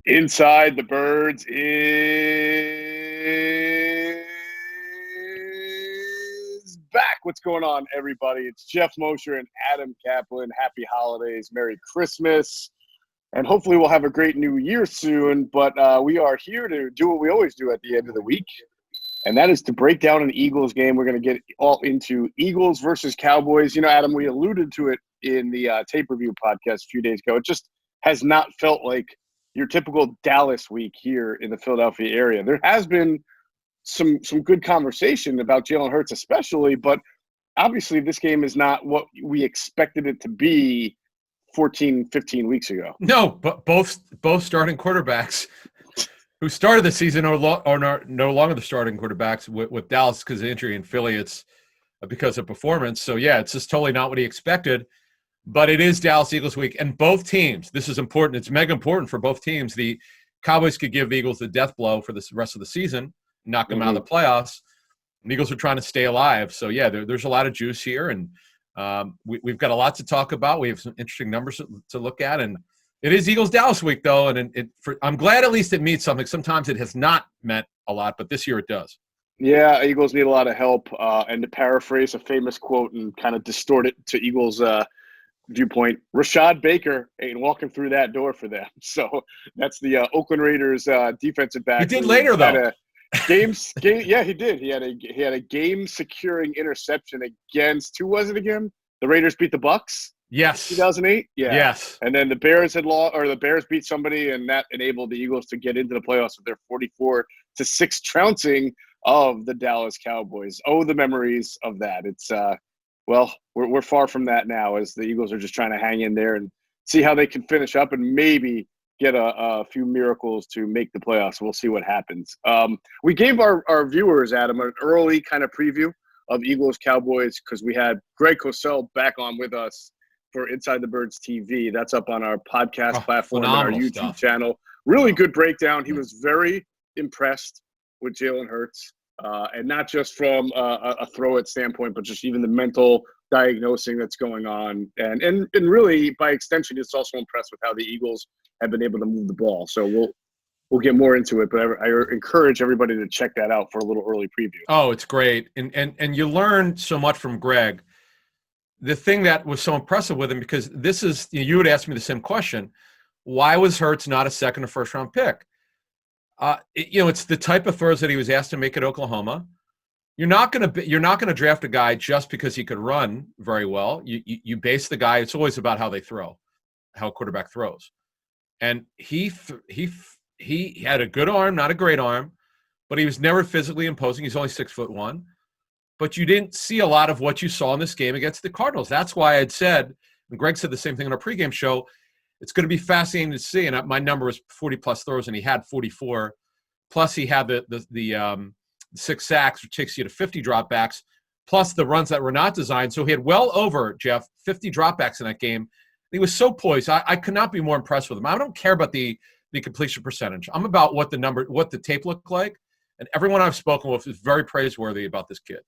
Inside the Birds is back. What's going on, everybody? It's Geoff Mosher and Adam Caplan. Happy holidays, Merry Christmas, and hopefully we'll have a great new year soon. But we are here to do what we always do at the end of the week, and that is to break down an Eagles game. We're going to get all into Eagles versus Cowboys. You know, Adam, we alluded to it in the tape review podcast a few days ago. It just has not felt like your typical Dallas week here in the Philadelphia area. There has been some good conversation about Jalen Hurts especially, but obviously this game is not what we expected it to be 14, 15 weeks ago. No, but both starting quarterbacks who started the season are no longer the starting quarterbacks with Dallas because of injury, and Philly it's because of performance. So, yeah, it's just totally not what he expected. But it is Dallas Eagles week, and both teams, this is important. It's mega important for both teams. The Cowboys could give the Eagles the death blow for the rest of the season, knock them out of the playoffs. The Eagles are trying to stay alive. So, yeah, there's a lot of juice here, and we've got a lot to talk about. We have some interesting numbers to look at, and it is Eagles-Dallas week, though, and I'm glad at least it means something. Sometimes it has not meant a lot, but this year it does. Yeah, Eagles need a lot of help, and to paraphrase a famous quote and kind of distort it to Eagles' viewpoint, Rashad Baker ain't walking through that door for them. So that's the Oakland Raiders defensive back. He did later, though. Yeah, he did. He had a game-securing interception against, who was it again? The Raiders beat the Bucs? Yes. 2008? Yeah. Yes. And then the Bears the Bears beat somebody, and that enabled the Eagles to get into the playoffs with their 44-6 trouncing of the Dallas Cowboys. Oh, the memories of that. It's well, we're far from that now, as the Eagles are just trying to hang in there and see how they can finish up and maybe get a few miracles to make the playoffs. We'll see what happens. We gave our viewers, Adam, an early kind of preview of Eagles-Cowboys because we had Greg Cosell back on with us for Inside the Birds TV. That's up on our podcast platform and our YouTube channel. Really good breakdown. He was very impressed with Jalen Hurts. And not just from a throw-it standpoint, but just even the mental diagnosing that's going on. And really, by extension, it's also impressed with how the Eagles have been able to move the ball. So we'll get more into it, but I encourage everybody to check that out for a little early preview. Oh, it's great. And you learn so much from Greg. The thing that was so impressive with him, because this is, you would ask me the same question, why was Hurts not a second or first-round pick? It's the type of throws that he was asked to make at Oklahoma. You're not going to draft a guy just because he could run very well. You base the guy. It's always about how they throw, how a quarterback throws. And he had a good arm, not a great arm, but he was never physically imposing. He's only 6'1", but you didn't see a lot of what you saw in this game against the Cardinals. That's why I'd said, and Greg said the same thing on our pregame show, it's going to be fascinating to see. And my number was 40-plus throws, and he had 44. Plus, he had the 6 sacks, which takes you to 50 dropbacks, plus the runs that were not designed. So he had well over, Geoff, 50 dropbacks in that game. He was so poised. I could not be more impressed with him. I don't care about the completion percentage. I'm about what the tape looked like. And everyone I've spoken with is very praiseworthy about this kid.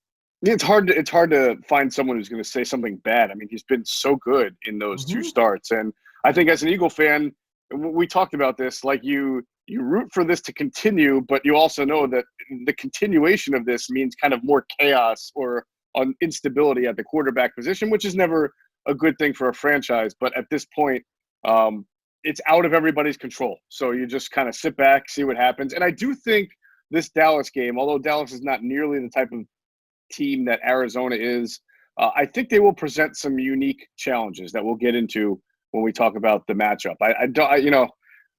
It's hard to find someone who's going to say something bad. I mean, he's been so good in those two starts. And I think as an Eagle fan, we talked about this, like you root for this to continue, but you also know that the continuation of this means kind of more chaos or instability at the quarterback position, which is never a good thing for a franchise. But at this point, it's out of everybody's control. So you just kind of sit back, see what happens. And I do think this Dallas game, although Dallas is not nearly the type of team that Arizona is, I think they will present some unique challenges that we'll get into when we talk about the matchup.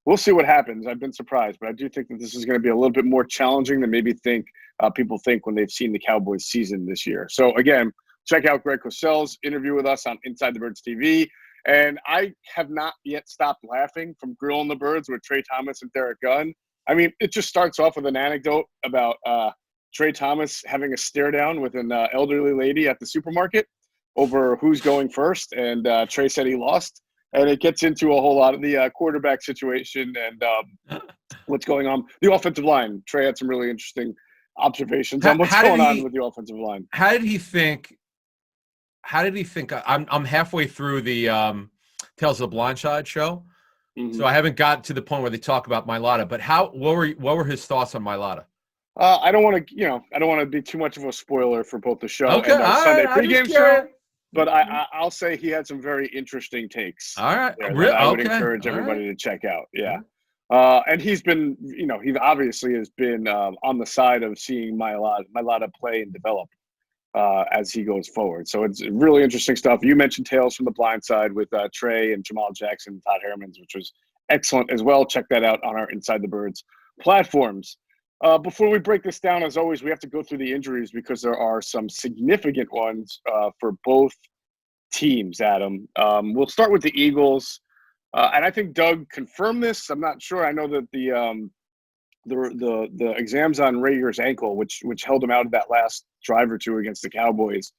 We'll see what happens. I've been surprised, but I do think that this is going to be a little bit more challenging than maybe people think when they've seen the Cowboys season this year. So again, check out Greg Cosell's interview with us on Inside the Birds TV. And I have not yet stopped laughing from Grilling the Birds with Trey Thomas and Derek Gunn. I mean, it just starts off with an anecdote about Trey Thomas having a stare down with an elderly lady at the supermarket over who's going first. And Trey said he lost. And it gets into a whole lot of the quarterback situation and what's going on. The offensive line. Trey had some really interesting observations on what's going on with the offensive line. How did he think? I'm halfway through the Tales of the Blind Side show. So I haven't gotten to the point where they talk about Mailata. But what were his thoughts on Mailata? I don't want to, I don't want to be too much of a spoiler for both the show Okay, and our all Sunday right. I'm just pregame show, curious. but I'll say he had some very interesting takes All right, there that I would okay, encourage all right. everybody to check out. Yeah. And he's been, he obviously has been on the side of seeing Mailata play and develop as he goes forward. So it's really interesting stuff. You mentioned Tales from the Blind Side with Trey and Jamal Jackson and Todd Hermans, which was excellent as well. Check that out on our Inside the Birds platforms. Before we break this down, as always, we have to go through the injuries because there are some significant ones for both teams, Adam. We'll start with the Eagles. And I think Doug confirmed this. I'm not sure. I know that the exams on Rager's ankle, which held him out of that last drive or two against the Cowboys,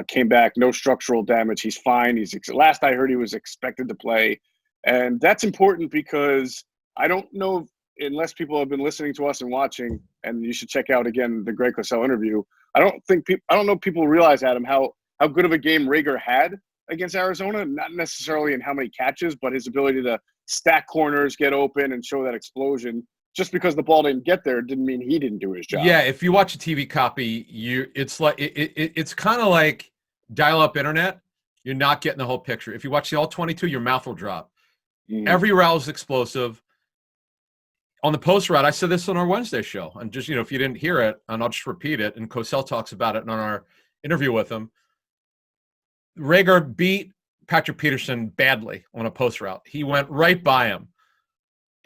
came back, no structural damage. He's fine. Last I heard, he was expected to play, and that's important because I don't know, unless people have been listening to us and watching, and you should check out again the Greg Cosell interview. I don't know if people realize, Adam, how good of a game Rager had against Arizona. Not necessarily in how many catches, but his ability to stack corners, get open, and show that explosion. Just because the ball didn't get there didn't mean he didn't do his job. Yeah, if you watch a TV copy, it's like it's kind of like dial-up internet. You're not getting the whole picture. If you watch the all 22, your mouth will drop. Every route is explosive. On the post route, I said this on our Wednesday show, and just if you didn't hear it, and I'll just repeat it. And Cosell talks about it on our interview with him. Rager beat Patrick Peterson badly on a post route. He went right by him.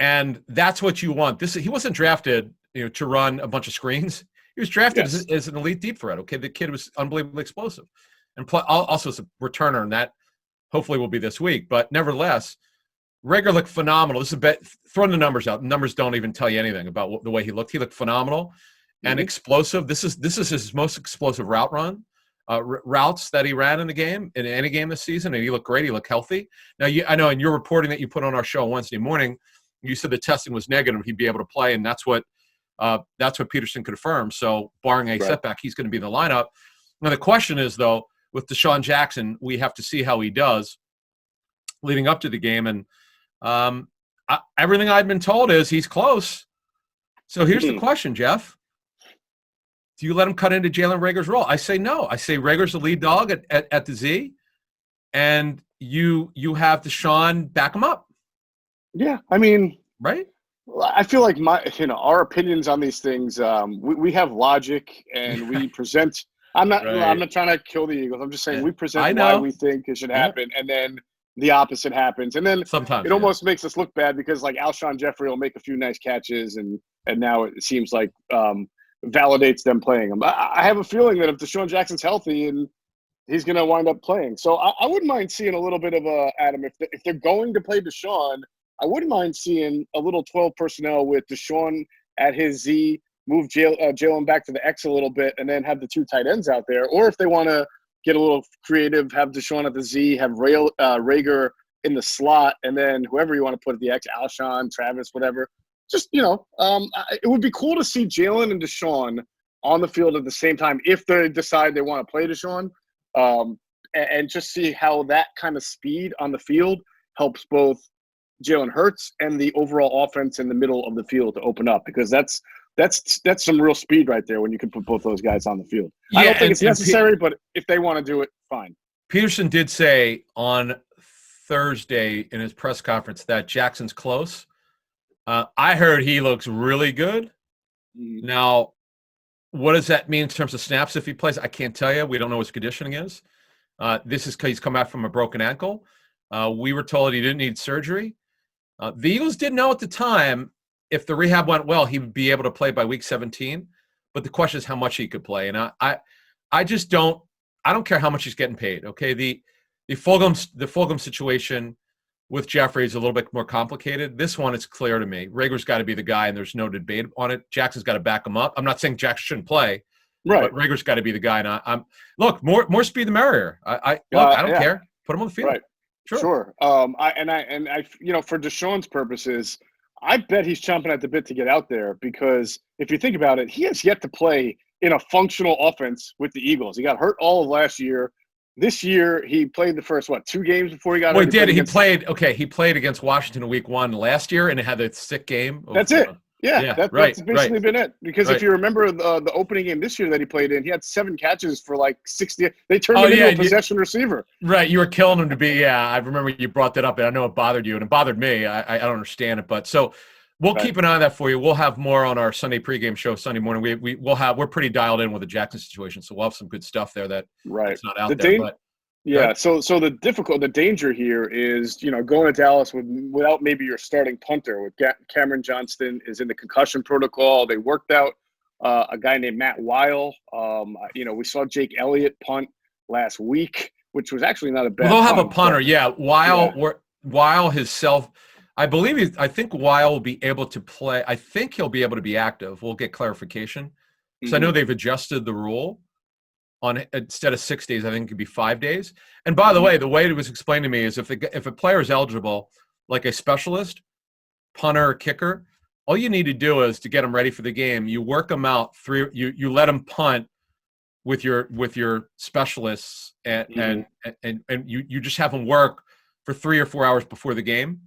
And that's what you want. He wasn't drafted, to run a bunch of screens. He was drafted as an elite deep threat. Okay, the kid was unbelievably explosive, and also as a returner, and that hopefully will be this week. But nevertheless, Rager looked phenomenal. This is throwing the numbers out. The numbers don't even tell you anything about the way he looked. He looked phenomenal and explosive. This is his most explosive routes that he ran in the game, in any game this season, and he looked great. He looked healthy. Now, I know in your reporting that you put on our show on Wednesday morning, you said the testing was negative. He'd be able to play, and that's what Peterson confirmed. So, barring a setback, he's going to be in the lineup. Now, the question is, though, with Deshaun Jackson, we have to see how he does leading up to the game. And everything I've been told is he's close. So here's the question, Geoff. Do you let him cut into Jalen Rager's role? I say no. I say Rager's the lead dog at the Z, and you have Deshaun back him up. Yeah, I mean, right? I feel like our opinions on these things, we have logic and we present. I'm not trying to kill the Eagles. I'm just saying we present why we think it should happen, and then the opposite happens, and then sometimes it almost makes us look bad because like Alshon Jeffrey will make a few nice catches, and now it seems like validates them playing him. I have a feeling that if Deshaun Jackson's healthy and he's going to wind up playing, so I wouldn't mind seeing a little bit of Adam if they're going to play Deshaun. I wouldn't mind seeing a little 12 personnel with Deshaun at his Z, move Jalen back to the X a little bit, and then have the two tight ends out there. Or if they want to get a little creative, have Deshaun at the Z, have Rager in the slot, and then whoever you want to put at the X, Alshon, Travis, whatever. Just, it would be cool to see Jalen and Deshaun on the field at the same time if they decide they want to play Deshaun, and just see how that kind of speed on the field helps both Jalen Hurts and the overall offense in the middle of the field to open up, because that's some real speed right there when you can put both those guys on the field. Yeah, I don't think it's necessary, but if they want to do it, fine. Peterson did say on Thursday in his press conference that Jackson's close. I heard he looks really good. Now, what does that mean in terms of snaps if he plays? I can't tell you. We don't know what his conditioning is. He's come back from a broken ankle. We were told he didn't need surgery. The Eagles didn't know at the time if the rehab went well, he would be able to play by week 17. But the question is how much he could play. And I just don't care how much he's getting paid. Okay, the Fulgham situation with Jeffrey is a little bit more complicated. This one, it's clear to me. Rager's got to be the guy, and there's no debate on it. Jackson's got to back him up. I'm not saying Jackson shouldn't play, right? But Rager's got to be the guy. And I'm look, more speed the merrier. I don't care. Put him on the field. Right. Sure. For Deshaun's purposes, I bet he's chomping at the bit to get out there, because if you think about it, he has yet to play in a functional offense with the Eagles. He got hurt all of last year. This year, he played the first, 2 games before he got Well, hurt? he did. He played against Washington in week 1 last year and had a sick game. That's it. That's basically been it. Because if you remember the opening game this year that he played in, he had 7 catches for like 60. They turned him into a possession receiver. Right. You were killing him to be. Yeah, I remember you brought that up, and I know it bothered you, and it bothered me. I don't understand it, but so we'll keep an eye on that for you. We'll have more on our Sunday pregame show Sunday morning. We're pretty dialed in with the Jackson situation, so we'll have some good stuff there that's not out there. But so the danger here is, going to Dallas without maybe your starting punter. With Cameron Johnston is in the concussion protocol. They worked out a guy named Matt Weil. We saw Jake Elliott punt last week, which was actually not a bad. They'll have a punter, Weil himself. I think Weil will be able to play. I think he'll be able to be active. We'll get clarification. So I know they've adjusted the rule on instead of 6 days, I think it could be 5 days. And by the way it was explained to me is if a player is eligible, like a specialist, punter, or kicker, all you need to do is to get them ready for the game. You work them out through. You let them punt with your specialists, and you just have them work for 3 or 4 hours before the game,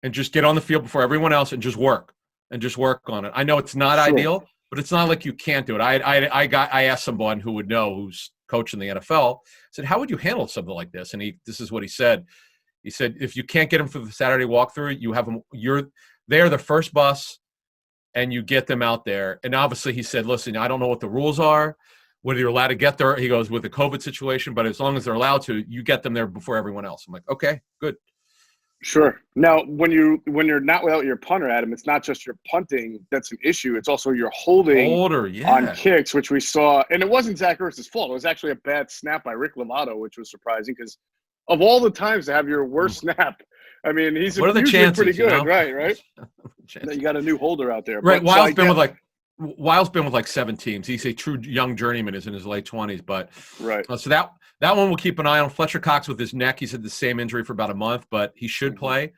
and just get on the field before everyone else and just work on it. I know it's not ideal, but it's not like you can't do it. I asked someone who would know, who's coaching the NFL, said, how would you handle something like this? And this is what he said. He said, if you can't get them for the Saturday walkthrough, you have them. They're the first bus, and you get them out there. And obviously, he said, listen, I don't know what the rules are, whether you're allowed to get there. He goes with the COVID situation, but as long as they're allowed to, you get them there before everyone else. I'm like, okay, good. Sure. Now, when you're not without your punter, Adam, it's not just your punting that's an issue. It's also your holding on kicks, which we saw. And it wasn't Zach Ertz's fault. It was actually a bad snap by Rick Lovato, which was surprising because of all the times to have your worst snap. I mean, he's usually pretty good, right? You got a new holder out there. Right. Weil's been with like 7 teams. He's a true young journeyman, is in his late 20s. But so that one we'll keep an eye on. Fletcher Cox with his neck. He's had the same injury for about a month, but he should play.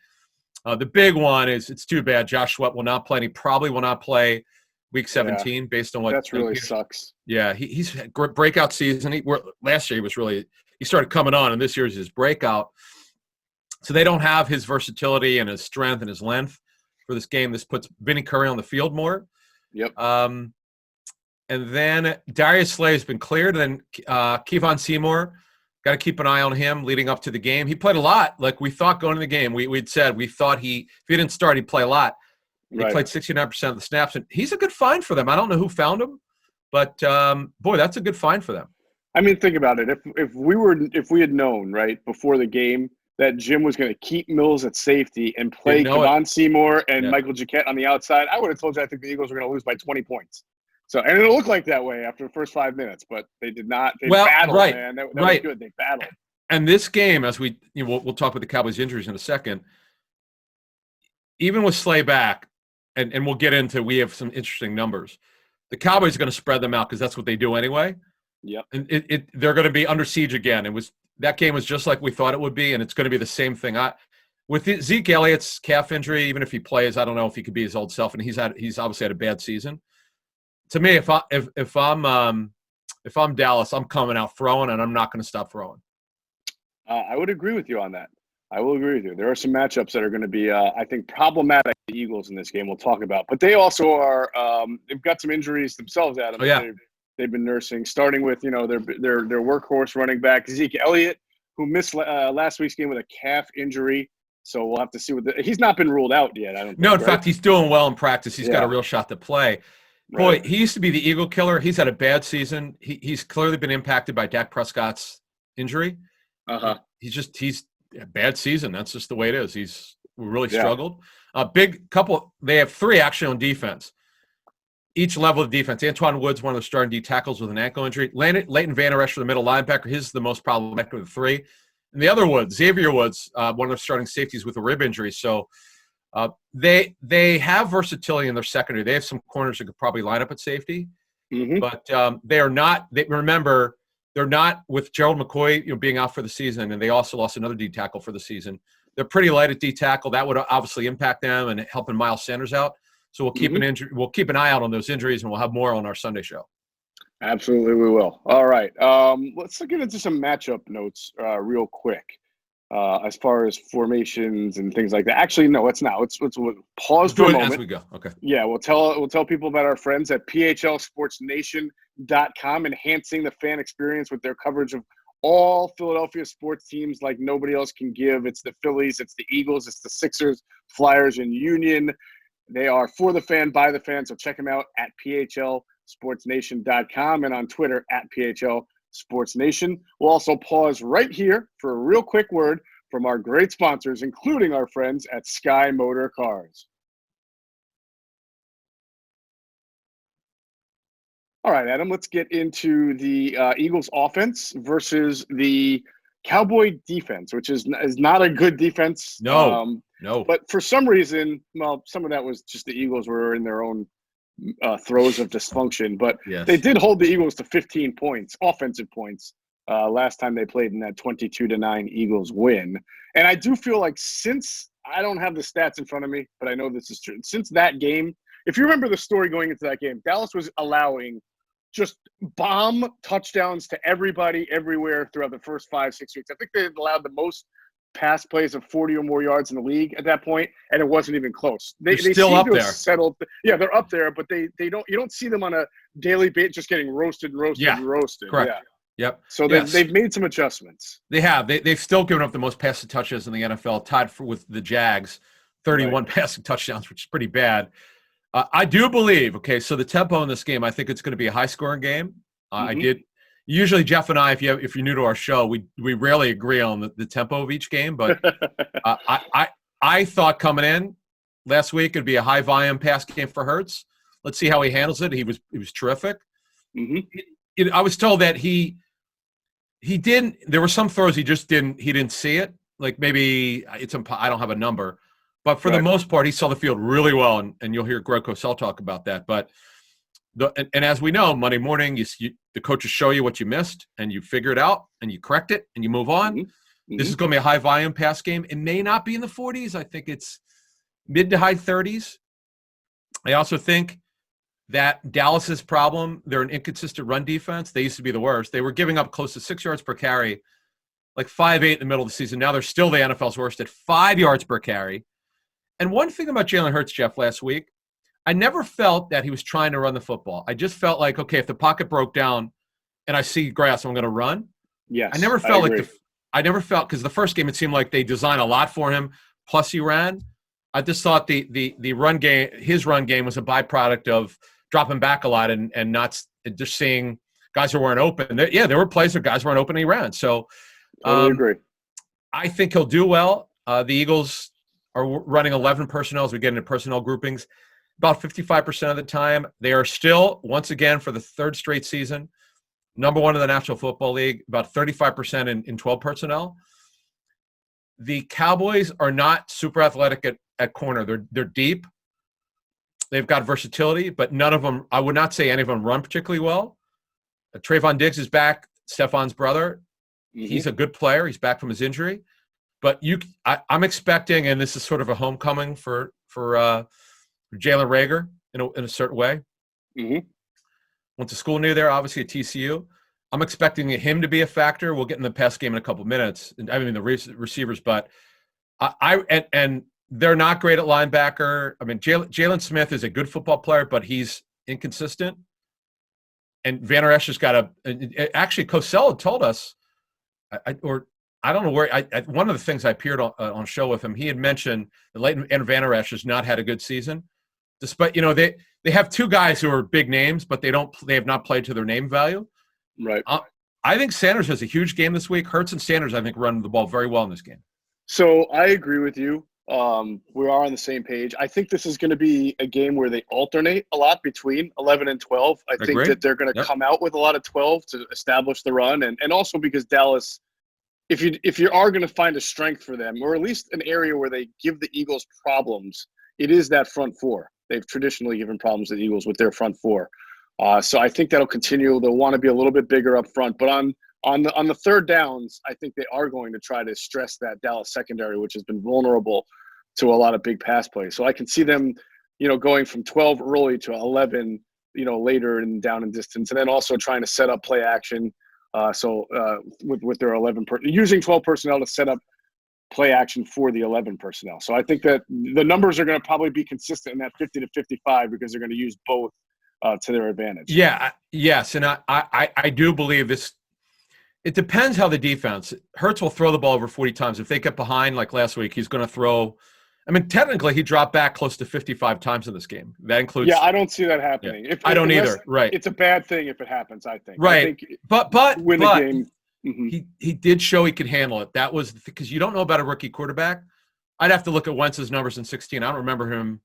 The big one is it's too bad. Josh Sweat will not play, and he probably will not play week 17 based on what. That's really sucks. Yeah, he's had a great breakout season. Last year he started coming on, and this year's his breakout. So they don't have his versatility and his strength and his length for this game. This puts Vinny Curry on the field more. Yep. And then Darius Slay has been cleared. And then Kevon Seymour, got to keep an eye on him leading up to the game. He played a lot. Like we thought going into the game, we'd said we thought if he didn't start, he'd play a lot. He played 69% of the snaps. And he's a good find for them. I don't know who found him, but boy, that's a good find for them. I mean, think about it. If we had known right before the game that Jim was going to keep Mills at safety and play Kevon Seymour and Michael Jacquet on the outside, I would have told you I think the Eagles were going to lose by 20 points. So, and it looked like that way after the first 5 minutes, but they did not. They battled, man. That was good. They battled. And this game, as we'll talk about the Cowboys' injuries in a second, even with Slay back, and we'll get into, we have some interesting numbers. The Cowboys are going to spread them out because that's what they do anyway. Yep. And they're going to be under siege again. That game was just like we thought it would be, and it's going to be the same thing. With Zeke Elliott's calf injury, even if he plays, I don't know if he could be his old self, and he's obviously had a bad season. To me, if I'm Dallas, I'm coming out throwing, and I'm not going to stop throwing. I would agree with you on that. I will agree with you. There are some matchups that are going to be, I think, problematic for the Eagles in this game. We'll talk about, but they also are. They've got some injuries themselves, Adam. Oh, yeah. They've been nursing, starting with their workhorse running back Zeke Elliott, who missed last week's game with a calf injury. So we'll have to see he's not been ruled out yet. I don't. No, in fact, he's doing well in practice. He's got a real shot to play. Boy, he used to be the Eagle killer. He's had a bad season. He's clearly been impacted by Dak Prescott's injury. He's a bad season. That's just the way it is. He's really struggled. A big couple. They have 3 actually on defense. Each level of defense. Antoine Woods, one of the starting D tackles with an ankle injury. Leighton Vander Esch, the middle linebacker. His the most problematic of the 3. And the other Woods, Xavier Woods, one of the starting safeties with a rib injury. So they have versatility in their secondary. They have some corners that could probably line up at safety. But they are not – remember, they're not with Gerald McCoy being out for the season, and they also lost another D tackle for the season. They're pretty light at D tackle. That would obviously impact them and helping Miles Sanders out. So we'll keep an eye out on those injuries, and we'll have more on our Sunday show. Absolutely, we will. All right. Let's get into some matchup notes real quick. As far as formations and things like that. Actually, no, let's not. We'll pause We'll for do a it moment. as we go. Okay. Yeah, we'll tell people about our friends at phlsportsnation.com, enhancing the fan experience with their coverage of all Philadelphia sports teams like nobody else can give. It's the Phillies, it's the Eagles, it's the Sixers, Flyers, and Union. They are for the fan, by the fan. So check them out at phlsportsnation.com and on Twitter at phlsportsnation. We'll also pause right here for a real quick word from our great sponsors, including our friends at Sky Motor Cars. All right, Adam, let's get into the Eagles offense versus the Cowboy defense, which is not a good defense. No. But for some reason, well, some of that was just the Eagles were in their own throes of dysfunction. But Yes. they did hold the Eagles to 15 points, offensive points, last time they played in that 22-9 Eagles win. And I do feel like since I don't have the stats in front of me, but I know this is true. Since that game, if you remember the story going into that game, Dallas was allowing just bomb touchdowns to everybody, everywhere throughout the first 5-6 weeks. I think they allowed the most pass plays of 40 or more yards in the league at that point, and it wasn't even close. They still seem up to have there. settled. Yeah, they're up there, but you don't see them on a daily basis just getting roasted. Correct. Yeah. Yep. So they've made some adjustments. They have. They've still given up the most passing touches in the NFL, tied with the Jags, 31 passing touchdowns, which is pretty bad. I do believe, so the tempo in this game, I think it's going to be a high-scoring game. Usually Geoff and I, if you're new to our show, we rarely agree on the tempo of each game, but I thought coming in last week it'd be a high-volume pass game for Hurts. Let's see how he handles it. He was terrific. I was told that he didn't. There were some throws he didn't see it. Like maybe I don't have a number. But for the most part, he saw the field really well, and you'll hear Greg Cosell talk about that. But and as we know, Monday morning, the coaches show you what you missed, and you figure it out, and you correct it, and you move on. This is going to be a high-volume pass game. It may not be in the 40s. I think it's mid to high 30s. I also think that Dallas's problem, they're an inconsistent run defense. They used to be the worst. They were giving up close to 6 yards per carry, like 5.8 in the middle of the season. Now they're still the NFL's worst at 5 yards per carry. And one thing about Jalen Hurts, Geoff, last week, I never felt that he was trying to run the football. I just felt like, okay, if the pocket broke down and I see grass, I'm going to run. Yes, I never felt because the first game it seemed like they designed a lot for him. Plus he ran. I just thought the run game, his run game, was a byproduct of dropping back a lot and not just seeing guys who weren't open. There were plays where guys weren't open and he ran. So totally agree. I think he'll do well. The Eagles are running 11 personnel as we get into personnel groupings. About 55% of the time, they are still, once again, for the third straight season, number one in the National Football League, about 35% in 12 personnel. The Cowboys are not super athletic at corner. They're deep. They've got versatility, but none of them, I would not say any of them run particularly well. Trayvon Diggs is back, Stefan's brother. He's a good player. He's back from his injury. But I'm expecting, and this is sort of a homecoming for Jalen Reagor in a certain way. Went to school near there, obviously at TCU. I'm expecting him to be a factor. We'll get in the pass game in a couple minutes. I mean the receivers, but and they're not great at linebacker. I mean Jalen Smith is a good football player, but he's inconsistent. And Van Der Esch has got actually Cosell told us, I don't know where. One of the things I appeared on a show with him, he had mentioned that Leighton and Van Der Esch has not had a good season, despite they have two guys who are big names, but they have not played to their name value. Right. I think Sanders has a huge game this week. Hurts and Sanders, I think, run the ball very well in this game. So I agree with you. We are on the same page. I think this is going to be a game where they alternate a lot between 11 and 12. I think that they're going to come out with a lot of 12 to establish the run, and also because Dallas. If you are going to find a strength for them, or at least an area where they give the Eagles problems, it is that front four. They've traditionally given problems to the Eagles with their front four. So I think that'll continue. They'll want to be a little bit bigger up front. But on the third downs, I think they are going to try to stress that Dallas secondary, which has been vulnerable to a lot of big pass plays. So I can see them, going from 12 early to 11 later and down and distance, and then also trying to set up play action. With their 11 using 12 personnel to set up play action for the 11 personnel. So I think that the numbers are going to probably be consistent in that 50 to 55 because they're going to use both to their advantage. Yeah. Yes. And I do believe this. It depends how the defense. Hurts will throw the ball over 40 times. If they get behind like last week, he's going to throw. I mean, technically, he dropped back close to 55 times in this game. That includes. Yeah, I don't see that happening. Yeah, I don't either. Right. It's a bad thing if it happens, I think. Right. I think but win the game. He did show he could handle it. That was because you don't know about a rookie quarterback. I'd have to look at Wentz's numbers in 16. I don't remember him.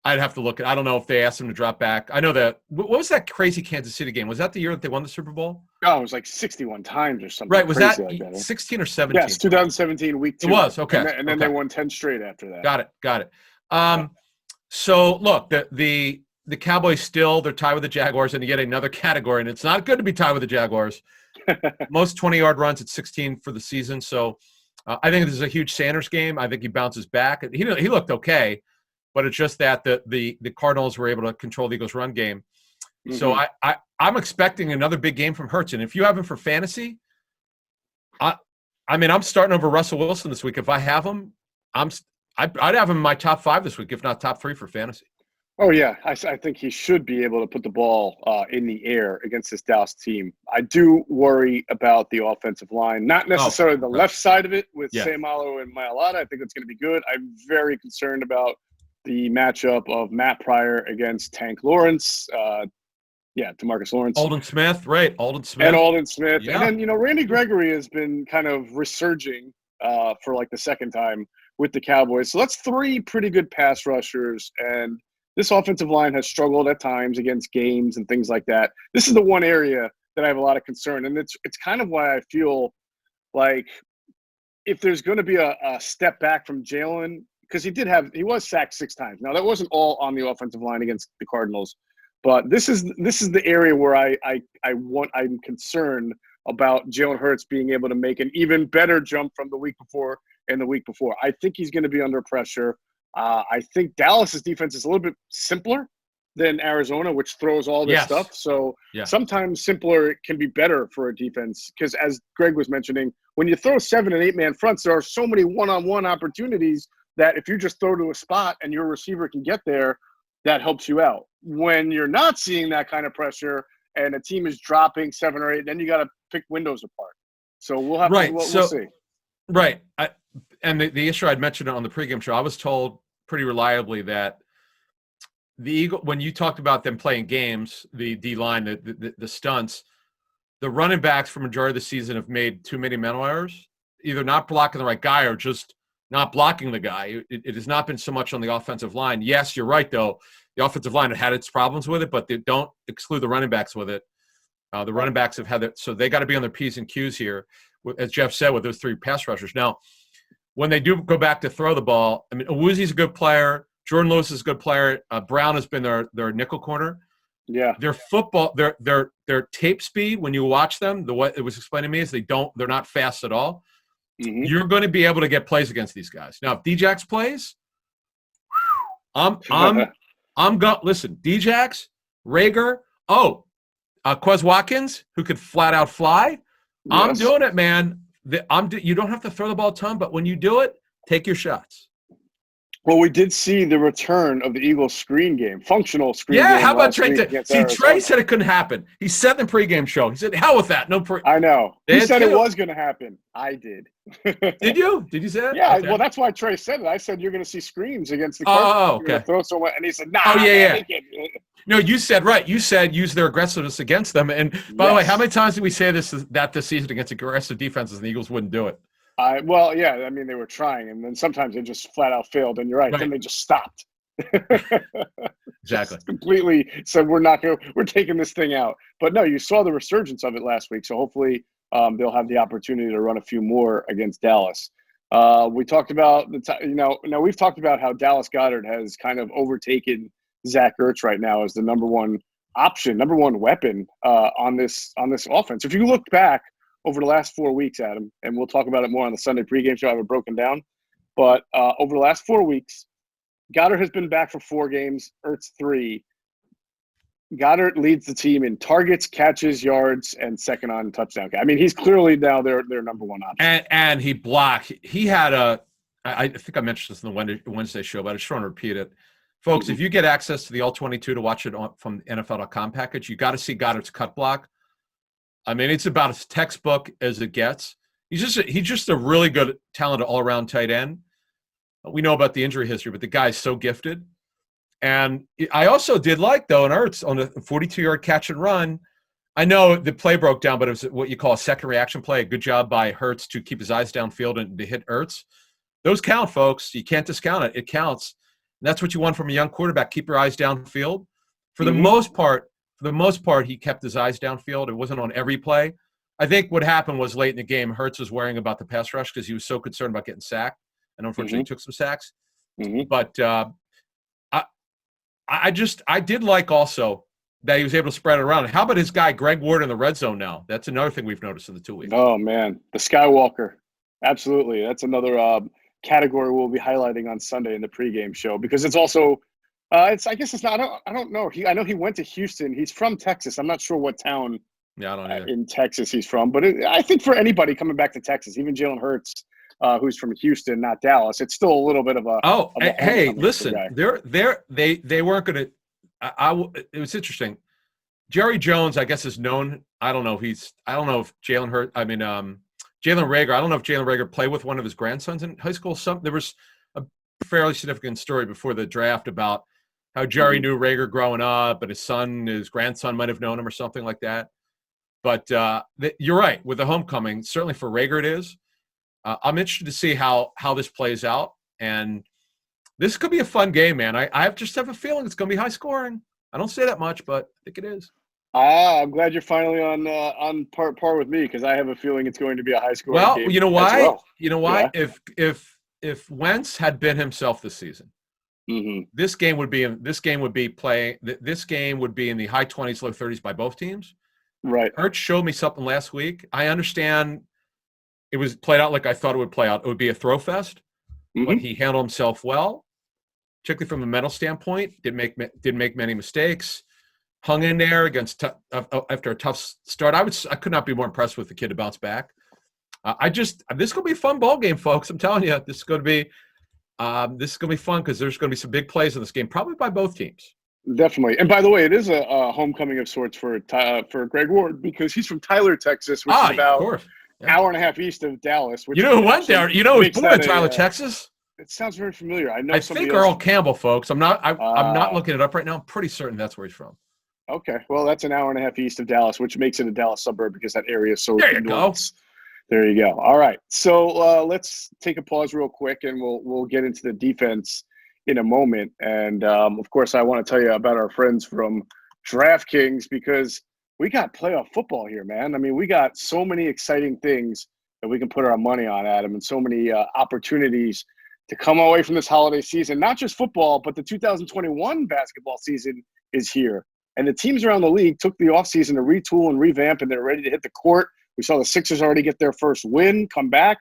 I'd have to look at. I don't know if they asked him to drop back. I know that. What was that crazy Kansas City game? Was that the year that they won the Super Bowl? Oh, it was like 61 times or something. Right. Was that like that 16 or 17? Yes, 2017 week 2. It was okay. And then they won 10 straight after that. Got it. So look, the Cowboys they're tied with the Jaguars in yet another category, and it's not good to be tied with the Jaguars. Most 20-yard runs at 16 for the season. So I think this is a huge Sanders game. I think he bounces back. He looked okay, but it's just that the Cardinals were able to control the Eagles' run game. Mm-hmm. So I'm expecting another big game from Hurts. And if you have him for fantasy, I'm starting over Russell Wilson this week. If I have him, I'd have him in my top 5 this week, if not top 3 for fantasy. Oh, yeah. I think he should be able to put the ball in the air against this Dallas team. I do worry about the offensive line, not necessarily the left side of it with Seumalo and Mailata. I think it's going to be good. I'm very concerned about the matchup of Matt Pryor against Tank Lawrence. DeMarcus Lawrence. Alden Smith. And Alden Smith. Yeah. And then, Randy Gregory has been kind of resurging for like the second time with the Cowboys. So that's 3 pretty good pass rushers, and this offensive line has struggled at times against games and things like that. This is the one area that I have a lot of concern, and it's kind of why I feel like if there's going to be a step back from Jalen, because he was sacked 6 times. Now that wasn't all on the offensive line against the Cardinals, but this is the area where I'm concerned about Jalen Hurts being able to make an even better jump from the week before and the week before. I think he's going to be under pressure. I think Dallas's defense is a little bit simpler than Arizona, which throws all this stuff. So sometimes simpler can be better for a defense because, as Greg was mentioning, when you throw 7 and 8 man fronts, there are so many one-on-one opportunities that if you just throw to a spot and your receiver can get there, that helps you out. When you're not seeing that kind of pressure and a team is dropping 7 or 8, then you got to pick windows apart. So we'll have to we'll see. Right. And the issue I'd mentioned on the pregame show, I was told pretty reliably that the Eagles, when you talked about them playing games, the D-line, the stunts, the running backs for majority of the season have made too many mental errors, either not blocking the right guy or just not blocking the guy. It has not been so much on the offensive line. Yes, you're right, though. The offensive line had its problems with it, but they don't exclude the running backs with it. The running backs have had it, so they got to be on their P's and Q's here, as Geoff said, with those 3 pass rushers. Now, when they do go back to throw the ball, I mean, Awuzi's a good player. Jordan Lewis is a good player. Brown has been their nickel corner. Yeah. Their football, their tape speed, when you watch them, the way it was explained to me is they're not fast at all. Mm-hmm. You're going to be able to get plays against these guys. Now, if Djax plays, I'm going. Listen, Djax, Rager, Quez Watkins, who could flat out fly. Yes. I'm doing it, man. You don't have to throw the ball a ton, but when you do it, take your shots. Well, we did see the return of the Eagles screen game, functional screen game. Yeah, how about Trey? Trey said it couldn't happen. He said in the pregame show, he said, hell with that. I know. He said it was going to happen. I did. Did you? Did you say that? Yeah, okay. Well, that's why Trey said it. I said, you're going to see screens against the Cardinals. Okay. Throw someone, and he said, nah. Oh, yeah. No, you said, right. You said use their aggressiveness against them. And by the way, how many times did we say this season against aggressive defenses and the Eagles wouldn't do it? Well, yeah, I mean, they were trying, and then sometimes they just flat out failed, and you're right. Then they just stopped. Exactly. Completely said, we're taking this thing out. But no, you saw the resurgence of it last week, so hopefully they'll have the opportunity to run a few more against Dallas. We talked about we've talked about how Dallas Goedert has kind of overtaken Zach Ertz right now as the number one option, number one weapon on this offense. If you look back over the last 4 weeks, Adam, and we'll talk about it more on the Sunday pregame show. I have it broken down. But over the last 4 weeks, Goddard has been back for 4 games, Ertz 3. Goddard leads the team in targets, catches, yards, and second on touchdown. I mean, he's clearly now their number one option. And he blocked. He had I think I mentioned this in the Wednesday show, but I just want to repeat it. Folks, if you get access to the All-22 to watch it from the NFL.com package, you got to see Goddard's cut block. I mean, it's about as textbook as it gets. He's just a really good, talented all-around tight end. We know about the injury history, but the guy's so gifted. And I also did like, though, in Hurts on the 42-yard catch and run. I know the play broke down, but it was what you call a second reaction play. A good job by Hurts to keep his eyes downfield and to hit Hurts. Those count, folks. You can't discount it. It counts. And that's what you want from a young quarterback. Keep your eyes downfield. For the most part, he kept his eyes downfield. It wasn't on every play. I think what happened was late in the game, Hurts was worrying about the pass rush because he was so concerned about getting sacked. And unfortunately, he took some sacks. But I did like also that he was able to spread it around. How about his guy, Greg Ward, in the red zone now? That's another thing we've noticed in the 2 weeks. Oh, man. The Skywalker. Absolutely. That's another category we'll be highlighting on Sunday in the pregame show because it's also I guess it's not. I don't know. I know he went to Houston. He's from Texas. I'm not sure what town I don't either. In Texas he's from. But I think for anybody coming back to Texas, even Jalen Hurts, who's from Houston, not Dallas, it's still a little bit of a. Hey, listen, they weren't going to. It was interesting. Jerry Jones, I guess, is known. I don't know if Jalen Hurts. I mean, Jalen Reagor. I don't know if Jalen Reagor played with one of his grandsons in high school. There was a fairly significant story before the draft about how Jerry knew Reagor growing up, but his grandson might have known him or something like that. But you're right. With the homecoming, certainly for Reagor it is. I'm interested to see how this plays out. And this could be a fun game, man. I just have a feeling it's going to be high scoring. I don't say that much, but I think it is. I'm glad you're finally on par with me because I have a feeling it's going to be a high scoring game. Well, you know why? Well. You know why? Yeah. If Wentz had been himself this season, this game would be in the high 20s, low 30s by both teams. Right. Hurts showed me something last week. I understand it was played out like I thought it would play out. It would be a throw fest, but he handled himself well, particularly from a mental standpoint. Didn't make many mistakes. Hung in there after a tough start. I could not be more impressed with the kid to bounce back. This is going to be a fun ball game, folks. I'm telling you, this is going to be fun because there's going to be some big plays in this game, probably by both teams. Definitely. And by the way, it is a homecoming of sorts for Greg Ward because he's from Tyler, Texas, which is about an hour and a half east of Dallas. Which who went there? Who was born in Tyler, Texas? It sounds very familiar. I think Earl Campbell, folks. I'm not looking it up right now. I'm pretty certain that's where he's from. Okay. Well, that's an hour and a half east of Dallas, which makes it a Dallas suburb because that area is so there you go. There you go. All right. So let's take a pause real quick, and we'll get into the defense in a moment. And, of course, I want to tell you about our friends from DraftKings because we got playoff football here, man. I mean, we got so many exciting things that we can put our money on, Adam, and so many opportunities to come away from this holiday season. Not just football, but the 2021 basketball season is here. And the teams around the league took the offseason to retool and revamp, and they're ready to hit the court. We saw the Sixers already get their first win, come back.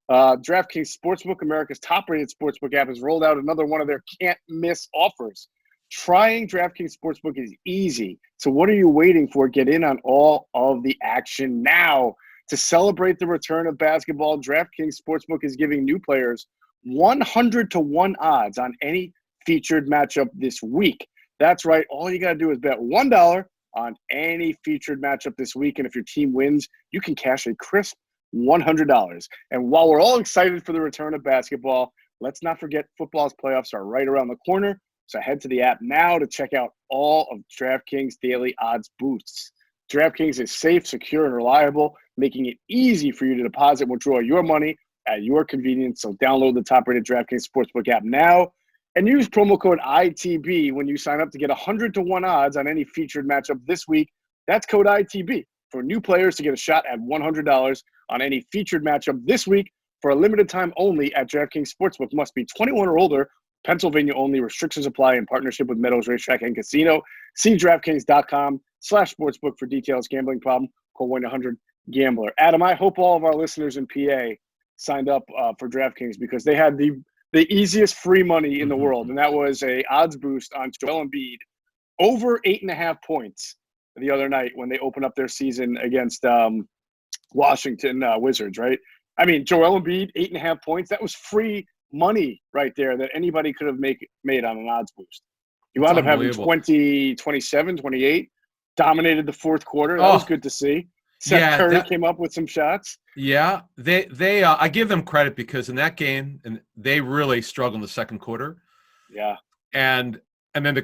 DraftKings Sportsbook, America's top-rated sportsbook app, has rolled out another one of their can't-miss offers. Trying DraftKings Sportsbook is easy. So what are you waiting for? Get in on all of the action now. To celebrate the return of basketball, DraftKings Sportsbook is giving new players 100-1 odds on any featured matchup this week. That's right. All you got to do is bet $1 on any featured matchup this week. And if your team wins, you can cash a crisp $100. And while we're all excited for the return of basketball, let's not forget football's playoffs are right around the corner. So head to the app now to check out all of DraftKings daily odds boosts. DraftKings is safe, secure, and reliable, making it easy for you to deposit and withdraw your money at your convenience. So download the top-rated DraftKings Sportsbook app now and use promo code ITB when you sign up to get 100-1 odds on any featured matchup this week. That's code ITB for new players to get a shot at $100 on any featured matchup this week for a limited time only at DraftKings Sportsbook. Must be 21 or older. Pennsylvania only. Restrictions apply in partnership with Meadows Racetrack and Casino. See DraftKings.com/sportsbook for details. Gambling problem? Call 1-800-GAMBLER. Adam, I hope all of our listeners in PA signed up for DraftKings because they had the easiest free money in the world, and that was a odds boost on Joel Embiid over 8.5 points the other night when they opened up their season against Washington Wizards, right? I mean, Joel Embiid, 8.5 points. That was free money right there that anybody could have made on an odds boost. You wound up having 20, 27, 28, dominated the fourth quarter. That was good to see. Seth Curry came up with some shots. Yeah, they I give them credit because in that game, and they really struggled in the second quarter. Yeah. And then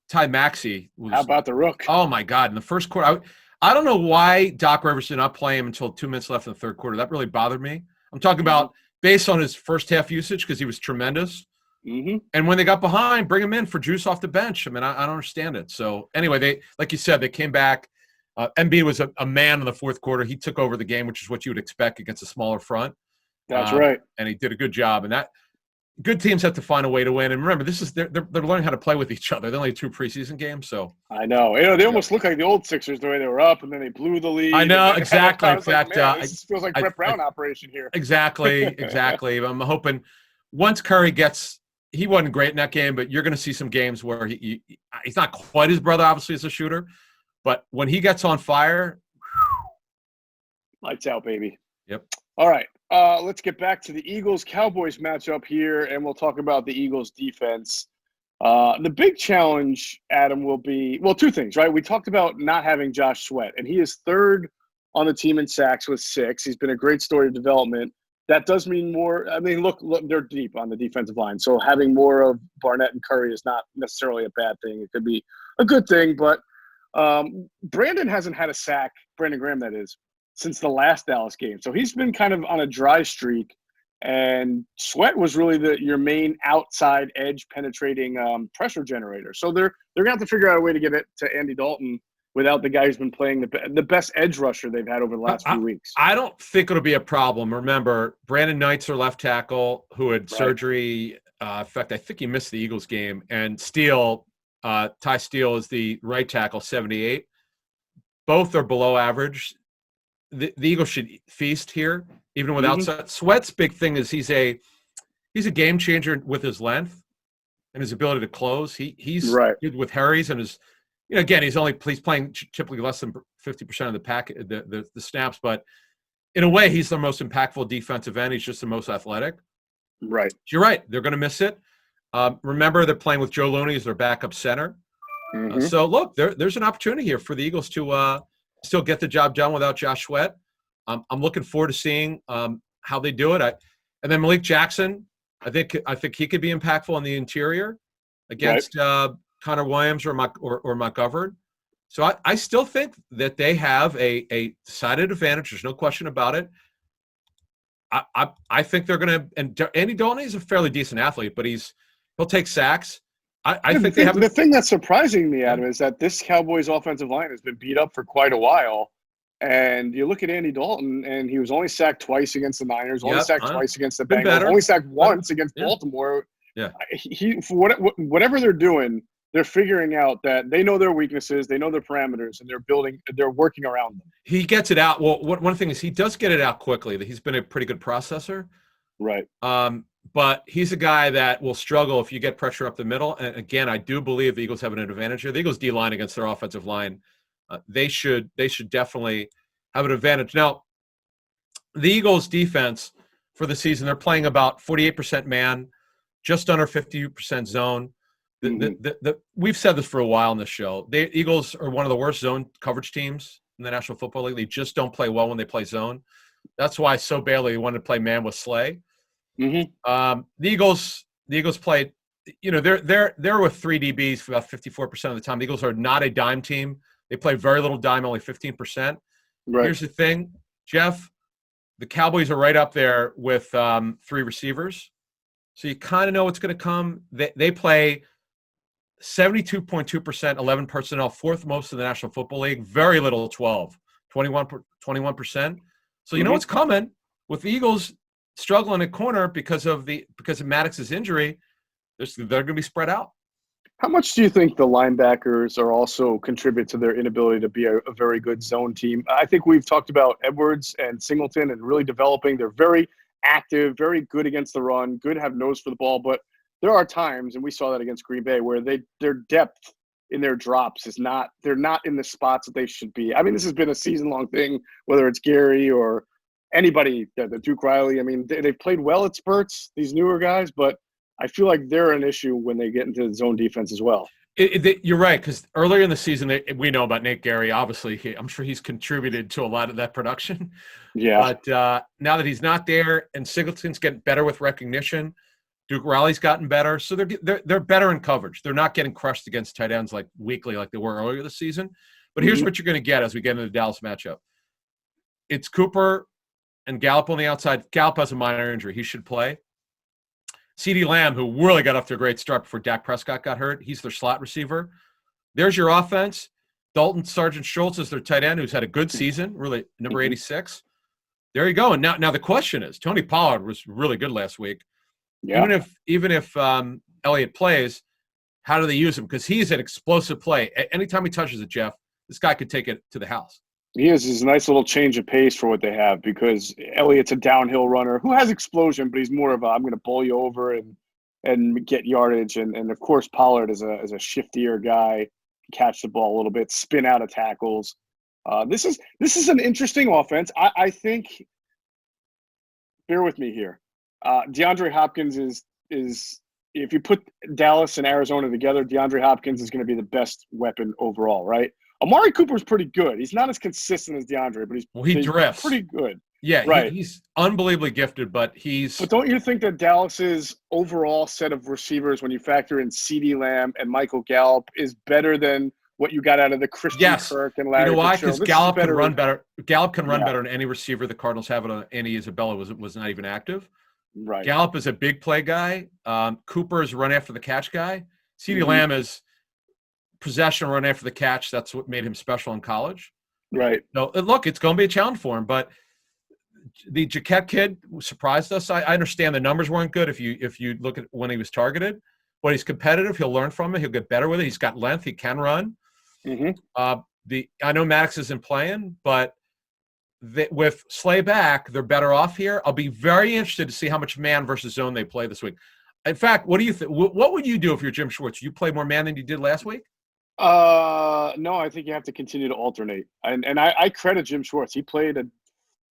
Ty Maxey was, how about the Rook? Oh my God! In the first quarter, I don't know why Doc Rivers did not play him until 2 minutes left in the third quarter. That really bothered me. I'm talking about based on his first half usage because he was tremendous. And when they got behind, bring him in for juice off the bench. I mean, I don't understand it. So anyway, they, like you said, they came back. Embiid was a man in the fourth quarter. He took over the game, which is what you would expect against a smaller front. That's right. And he did a good job. And that good teams have to find a way to win. And remember, this is they're learning how to play with each other. They're only 2 preseason games, so I know. You know, they almost look like the old Sixers the way they were up, and then they blew the lead. I know exactly. In fact, this feels like Brett Brown operation here. Exactly. I'm hoping once Curry gets. He wasn't great in that game, but you're going to see some games where he's not quite his brother, obviously, as a shooter. But when he gets on fire, lights out, baby. Yep. All right. Let's get back to the Eagles-Cowboys matchup here, and we'll talk about the Eagles' defense. The big challenge, Adam, will be – well, 2 things, right? We talked about not having Josh Sweat, and he is 3rd on the team in sacks with 6. He's been a great story of development. That does mean more – I mean, look, they're deep on the defensive line, so having more of Barnett and Curry is not necessarily a bad thing. It could be a good thing, but Brandon hasn't had a sack – Brandon Graham, that is – since the last Dallas game. So he's been kind of on a dry streak, and Sweat was really your main outside edge penetrating pressure generator. So they're going to have to figure out a way to get it to Andy Dalton without the guy who's been playing the best edge rusher they've had over the last few weeks. I don't think it'll be a problem. Remember, Brandon Knight's their left tackle who had surgery. In fact, I think he missed the Eagles game. And Steele, Ty Steele is the right tackle, 78. Both are below average. The Eagles should feast here, even without Sweat's big thing is he's a game changer with his length and his ability to close. He's good with Harry's and his, again, he's playing typically less than 50% of the snaps, but in a way, he's the most impactful defensive end. He's just the most athletic. Right. You're right. They're going to miss it. Remember, they're playing with Joe Looney as their backup center. So look, there's an opportunity here for the Eagles to still get the job done without Josh Sweat. I'm looking forward to seeing how they do it. And then Malik Jackson, I think he could be impactful in the interior against Connor Williams or McGovern. So I still think that they have a decided advantage. There's no question about it. I think they're going to – and Andy Dalton is a fairly decent athlete, but he'll take sacks. I think they have the thing that's surprising me, Adam, is that this Cowboys offensive line has been beat up for quite a while. And you look at Andy Dalton, and he was only sacked twice against the Niners, only sacked twice against the Bengals, only sacked once against Baltimore. Yeah. For whatever they're doing, they're figuring out that they know their weaknesses, they know their parameters, and they're working around them. He gets it out. Well, one thing is he does get it out quickly. He's been a pretty good processor. Right. But he's a guy that will struggle if you get pressure up the middle. And again, I do believe the Eagles have an advantage here. The Eagles D-line against their offensive line, they should definitely have an advantage. Now, the Eagles defense for the season, they're playing about 48% man, just under 50% zone. We've said this for a while in this show. The Eagles are one of the worst zone coverage teams in the National Football League. They just don't play well when they play zone. That's why so badly they wanted to play man with Slay. The Eagles played, they're with 3 DBs for about 54% of the time. The Eagles are not a dime team. They play very little dime, only 15%. Right. Here's the thing, Geoff, the Cowboys are right up there with 3 receivers. So you kind of know what's going to come. They play 72.2%, 11 personnel, 4th most in the National Football League, very little 12, 21%. So you know what's coming with the Eagles struggling at corner because of Maddox's injury. They're going to be spread out. How much do you think the linebackers are also contribute to their inability to be a very good zone team? I think we've talked about Edwards and Singleton and really developing. They're very active, very good against the run, good have nose for the ball. But there are times, and we saw that against Green Bay, where their depth in their drops is not – they're not in the spots that they should be. I mean, this has been a season-long thing, whether it's Gary or anybody, the Duke Riley. I mean, they've played well at spurts, these newer guys, but I feel like they're an issue when they get into zone defense as well. You're right, because earlier in the season, we know about Nate Gary. Obviously, I'm sure he's contributed to a lot of that production. Yeah. But now that he's not there and Singleton's getting better with recognition, Duke Riley's gotten better. So they're better in coverage. They're not getting crushed against tight ends like weekly like they were earlier this season. But here's what you're going to get as we get into the Dallas matchup. It's Cooper and Gallup on the outside. Gallup has a minor injury. He should play. CeeDee Lamb, who really got off to a great start before Dak Prescott got hurt. He's their slot receiver. There's your offense. Dalton Sergeant Schultz is their tight end, who's had a good season, really, number 86. There you go. And now the question is, Tony Pollard was really good last week. Yeah. Even if Elliott plays, how do they use him? Because he's an explosive play. Anytime he touches it, Geoff, this guy could take it to the house. He is a nice little change of pace for what they have, because Elliott's a downhill runner who has explosion, but he's more of a I'm going to bowl you over and get yardage. And of course, Pollard is a shiftier guy, catch the ball a little bit, spin out of tackles. This is an interesting offense. I think. Bear with me here. DeAndre Hopkins is if you put Dallas and Arizona together, DeAndre Hopkins is going to be the best weapon overall, right? Amari Cooper's pretty good. He's not as consistent as DeAndre, but he drifts. Pretty good. Yeah, right. He's unbelievably gifted, but But don't you think that Dallas's overall set of receivers, when you factor in CeeDee Lamb and Michael Gallup, is better than what you got out of the Christian Kirk and Larry? You know why? Because Gallup can run better. Gallup can run better than any receiver the Cardinals have. Andy Isabella was not even active. Right. Gallup is a big play guy. Cooper is a run after the catch guy. CeeDee Lamb is possession, run after the catch. That's what made him special in college. Right. No, look, it's going to be a challenge for him, but the Jaquette kid surprised us. I understand the numbers weren't good if you look at when he was targeted, but he's competitive. He'll learn from it. He'll get better with it. He's got length. He can run. I know Maddox isn't playing, but with Slay back, they're better off here. I'll be very interested to see how much man versus zone they play this week. In fact, what do you think? What would you do if you're Jim Schwartz? You play more man than you did last week? No, I think you have to continue to alternate. And I credit Jim Schwartz. He played a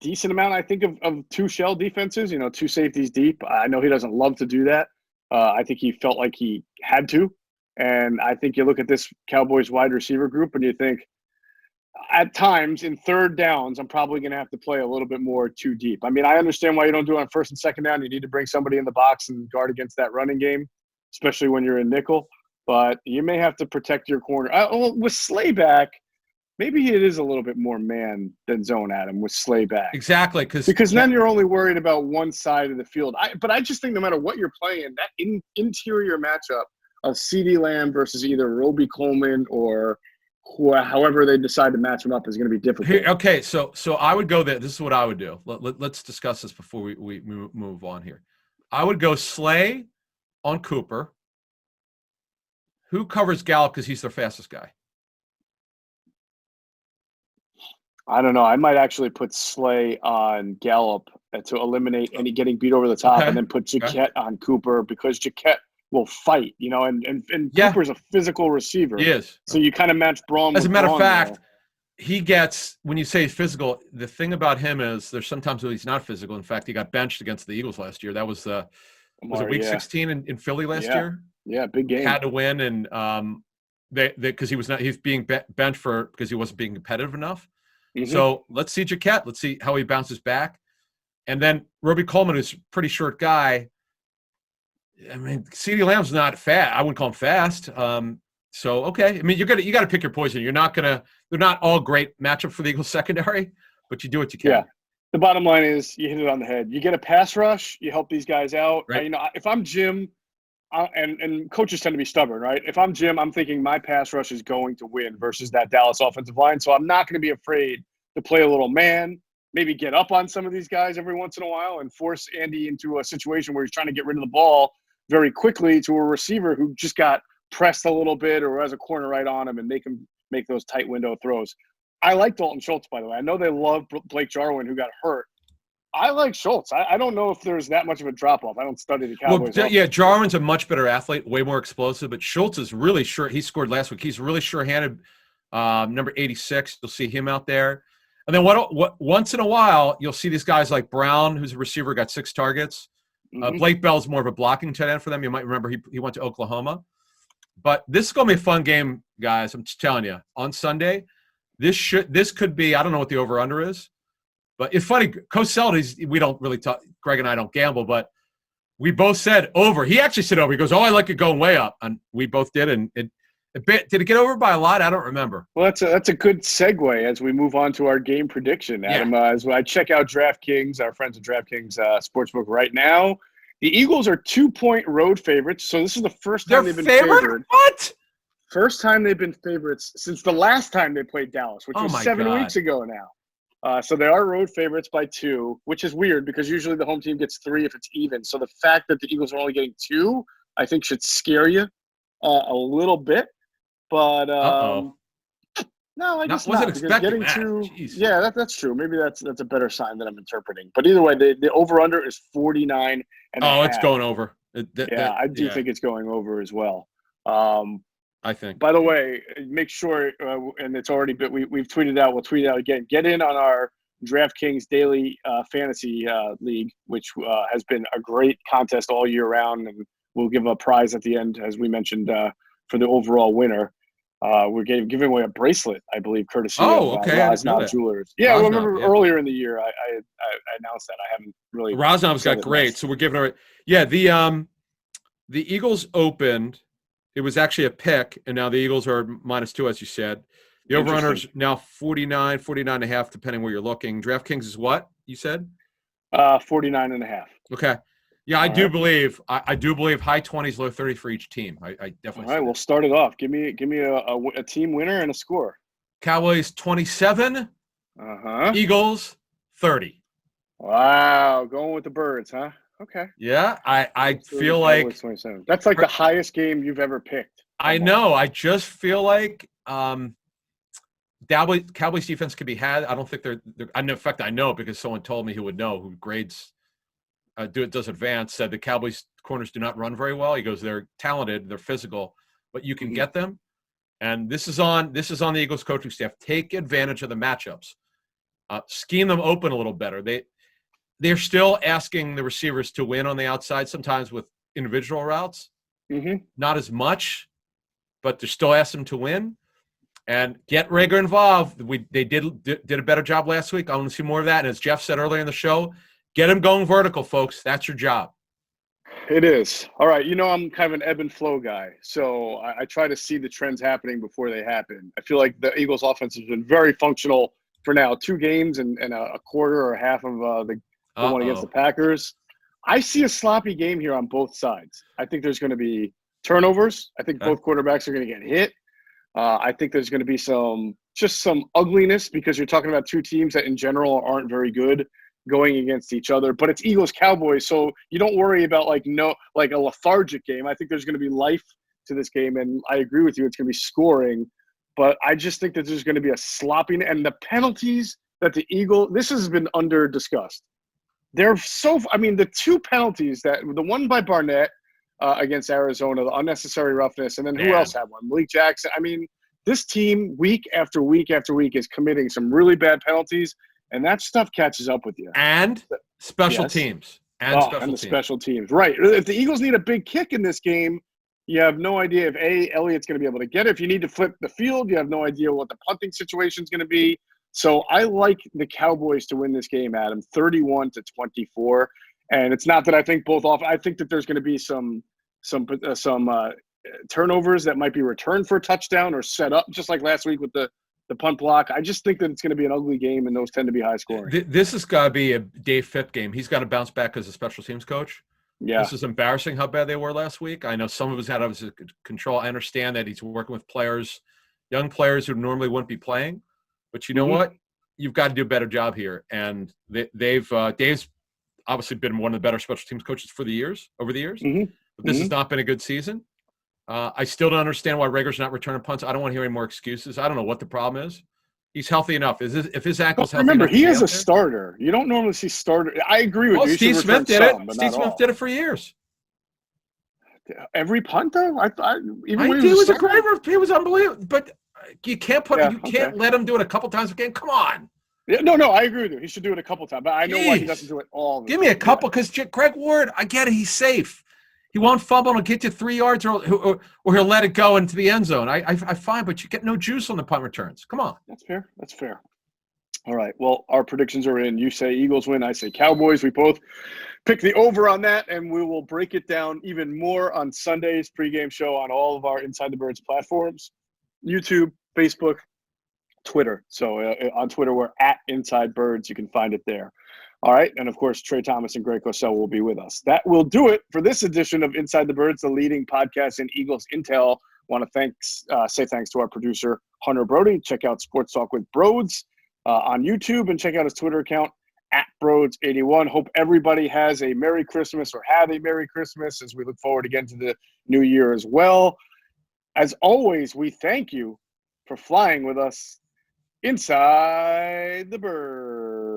decent amount, I think, of two shell defenses, two safeties deep. I know he doesn't love to do that. I think he felt like he had to. And I think you look at this Cowboys wide receiver group and you think, at times in third downs, I'm probably going to have to play a little bit more too deep. I mean, I understand why you don't do it on first and second down. You need to bring somebody in the box and guard against that running game, especially when you're in nickel. But you may have to protect your corner. With Slay back, maybe it is a little bit more man than zone, Adam, with Slay back. Exactly. Because then you're only worried about one side of the field. But I just think no matter what you're playing, that interior matchup of CeeDee Lamb versus either Roby Coleman or however they decide to match him up is going to be difficult. Okay, so I would go there. This is what I would do. Let's discuss this before we move on here. I would go Slay on Cooper. Who covers Gallup because he's their fastest guy? I don't know. I might actually put Slay on Gallup to eliminate any getting beat over the top, and then put Jaquette on Cooper because Jaquette will fight, and Cooper's a physical receiver. He is. So you kind of match Braun. As a matter of fact, he gets, when you say physical, the thing about him is there's sometimes when he's not physical. In fact, he got benched against the Eagles last year. That was was it week 16 in Philly last year? Yeah, big game. Had to win, and because he's being benched because he wasn't being competitive enough. So let's see Jaquette. Let's see how he bounces back. And then Roby Coleman, who's a pretty short guy. I mean, CeeDee Lamb's not fast. I wouldn't call him fast. So okay. I mean, you got to pick your poison. They're not all great matchup for the Eagles secondary, but you do what you can. Yeah. The bottom line is you hit it on the head. You get a pass rush, you help these guys out. Right. If I'm Jim, and coaches tend to be stubborn, right? If I'm Jim, I'm thinking my pass rush is going to win versus that Dallas offensive line. So I'm not going to be afraid to play a little man, maybe get up on some of these guys every once in a while and force Andy into a situation where he's trying to get rid of the ball very quickly to a receiver who just got pressed a little bit or has a corner right on him and make those tight window throws. I like Dalton Schultz, by the way. I know they love Blake Jarwin, who got hurt. I like Schultz. I don't know if there's that much of a drop-off. I don't study the Cowboys. Well, yeah, Jarwin's a much better athlete, way more explosive, but Schultz is really sure. He scored last week. He's really sure-handed. Number 86, you'll see him out there. And then what? Once in a while, you'll see these guys like Brown, who's a receiver, got 6 targets. Blake Bell's more of a blocking tight end for them. You might remember he went to Oklahoma. But this is going to be a fun game, guys. I'm just telling you. On Sunday, this could be, I don't know what the over-under is. But it's funny, Coach Seldes, we don't really talk, Greg and I don't gamble, but we both said over. He actually said over. He goes, I like it going way up. And we both did. And did it get over by a lot? I don't remember. Well, that's a good segue as we move on to our game prediction, Adam. Yeah. As I check out DraftKings, our friends at DraftKings Sportsbook right now, the Eagles are 2-point road favorites. So this is the first time they've been favored. What? First time they've been favorites since the last time they played Dallas, which was 7 weeks ago now. So they are road favorites by 2, which is weird because usually the home team gets 3 if it's even. So the fact that the Eagles are only getting 2, I think should scare you a little bit. But no, I guess not. Getting that. 2, yeah, that's true. Maybe that's a better sign that I'm interpreting. But either way, the over/under is 49. It's going over. I do think it's going over as well. I think. By the way, make sure, and it's already been, we've tweeted out, we'll tweet it out again. Get in on our DraftKings Daily Fantasy League, which has been a great contest all year round, and we'll give a prize at the end, as we mentioned, for the overall winner. We're giving away a bracelet, I believe, courtesy of Rosnow Jewelers. Yeah, I remember earlier in the year I announced that. I haven't really. Rosnow's got great, so we're giving away. Yeah, the Eagles opened. It was actually a pick, and now the Eagles are -2, as you said. The over-under is now 49.5, depending where you're looking. DraftKings is what, you said? 49.5. Okay. Yeah, I do believe high 20s, low 30s for each team. I definitely. All right, we'll start it off. Give me a team winner and a score. Cowboys 27. Eagles 30. Wow, going with the birds, huh? Okay. Yeah, I feel like 27. That's like the highest game you've ever picked. I know. I just feel like Cowboys defense could be had. I don't think they're in fact, I know because someone told me who would know, who grades does advance, said the Cowboys corners do not run very well. He goes, they're talented, they're physical, but you can get them. And this is on the Eagles coaching staff. Take advantage of the matchups. Scheme them open a little better. They're still asking the receivers to win on the outside, sometimes with individual routes. Not as much, but they're still asking them to win. And get Rager involved. They did a better job last week. I want to see more of that. And as Geoff said earlier in the show, get them going vertical, folks. That's your job. It is. All right. I'm kind of an ebb and flow guy. So I try to see the trends happening before they happen. I feel like the Eagles offense has been very functional for now. 2 games and a quarter or a half of the one against the Packers. I see a sloppy game here on both sides. I think there's going to be turnovers. I think both quarterbacks are going to get hit. I think there's going to be some ugliness because you're talking about 2 teams that in general aren't very good going against each other. But it's Eagles-Cowboys, so you don't worry about like a lethargic game. I think there's going to be life to this game, and I agree with you. It's going to be scoring. But I just think that there's going to be a slopping. And the penalties that the Eagles – this has been under-discussed. The 2 penalties, the one by Barnett against Arizona, the unnecessary roughness, and then who else had one? Malik Jackson. This team week after week after week is committing some really bad penalties, and that stuff catches up with you. And special teams. Special teams. Right. If the Eagles need a big kick in this game, you have no idea if Elliott's going to be able to get it. If you need to flip the field, you have no idea what the punting situation is going to be. So I like the Cowboys to win this game, Adam, 31-24. And it's not that I think both off. I think that there's going to be some turnovers that might be returned for a touchdown or set up, just like last week with the punt block. I just think that it's going to be an ugly game, and those tend to be high scoring. This has got to be a Dave Fipp game. He's got to bounce back as a special teams coach. Yeah. This is embarrassing how bad they were last week. I know some of us had out of his control. I understand that he's working with players, young players who normally wouldn't be playing. But you know what? You've got to do a better job here. And Dave's obviously been one of the better special teams coaches over the years. But this has not been a good season. I still don't understand why Rager's not returning punts. I don't want to hear any more excuses. I don't know what the problem is. he's healthy enough. If his ankle's healthy Remember, enough, he is out a there? starter. You don't normally see starter. I agree with Well, you. He Steve should Smith return did some, it. but Steve not Smith all. did it for years. Every punt though, even when he He was was a a great. He was unbelievable. But you can't okay. let him do it a couple times a game. Come on. Yeah, no, I agree with you. He should do it a couple times, but I know why he doesn't Jeez. do it all the Give time. me a couple, because Greg Ward, I get it. He's safe. He won't fumble and he'll get you 3 yards, or he'll let it go into the end zone. I find, but you get no juice on the punt returns. Come on. That's fair. That's fair. All right. Well, our predictions are in. You say Eagles win. I say Cowboys. We both pick the over on that, and we will break it down even more on Sunday's pregame show on all of our Inside the Birds platforms, YouTube, Facebook, Twitter. So on Twitter, we're at Inside Birds. You can find it there. All right. And of course, Trey Thomas and Greg Cosell will be with us. That will do it for this edition of Inside the Birds, the leading podcast in Eagles Intel. Want to say thanks to our producer, Hunter Brody. Check out Sports Talk with Broads on YouTube, and check out his Twitter account at Broads81. Hope everybody has a Merry Christmas, or had a Merry Christmas, as we look forward again to the new year as well. As always, we thank you for flying with us inside the bird.